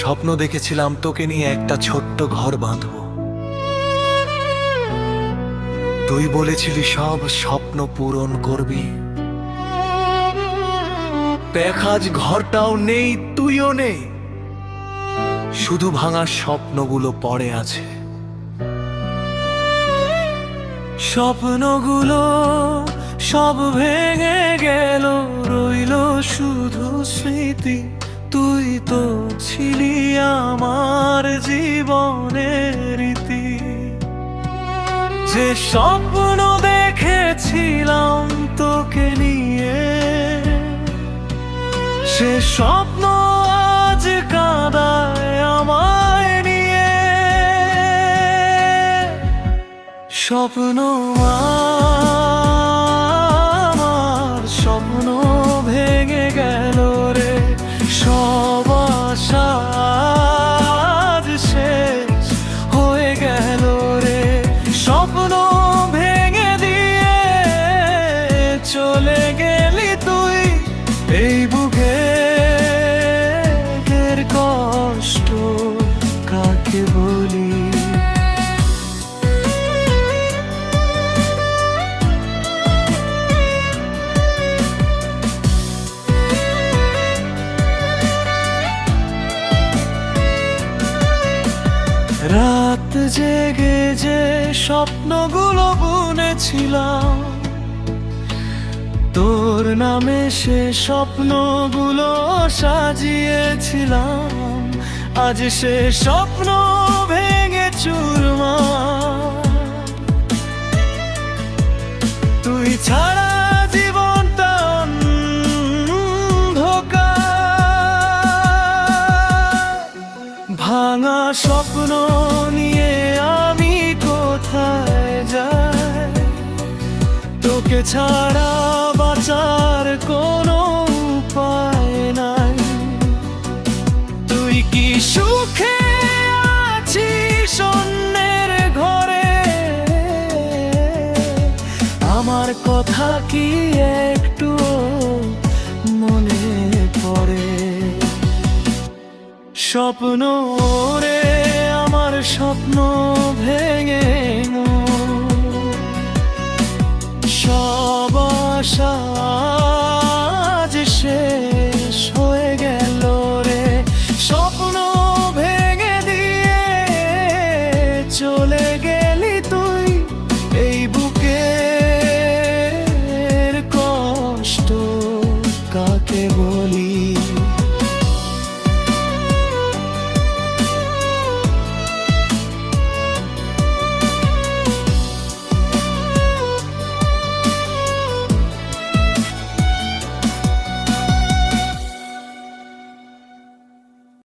স্বপ্ন দেখেছিলাম তোকে নিয়ে একটা ছোট্ট ঘর বাঁধবো। তুই বলেছিলি সব স্বপ্ন পূরণ করবি। দেখ আজ ঘরটাও নেই, তুইও নেই, শুধু ভাঙা স্বপ্নগুলো পড়ে আছে। স্বপ্নগুলো সব ভেঙে গেল, রইল শুধু স্মৃতি। তুই তো ছিলি আমার জীবনের রীতি। যে স্বপ্ন দেখেছিলাম তোকে নিয়ে, সে স্বপ্ন আজ কাঁদায় আমায় নিয়ে। স্বপ্ন আমার, স্বপ্ন ভেঙে গেল রে। সব আশা আজ শেষ হয়ে গেল রে। স্বপ্ন ভেঙে দিয়ে চলে গেলি তুই। এই বুকের কষ্ট কাকে বলি? রাত জেগে যে স্বপ্নগুলো বুনেছিলাম, তোর নামে সে স্বপ্নগুলো সাজিয়েছিলাম। আজ সে স্বপ্ন ভেঙে চুরমার। তুই ছাড়া জীবনটা অন্ধকার। ভাঙা স্বপ্ন নিয়ে আমি কোথায় যাই? তোকে ছাড়া বাঁচার কোনো উপায় নাই। তুই কি সুখে আছিস অন্যের ঘরে? আমার কথা কি একটু মনে পড়ে? স্বপ্ন রে আমার, স্বপ্ন ভেঙে সব আশা আজ শেষ হয়ে গেল রে। স্বপ্ন ভেঙে দিয়ে চলে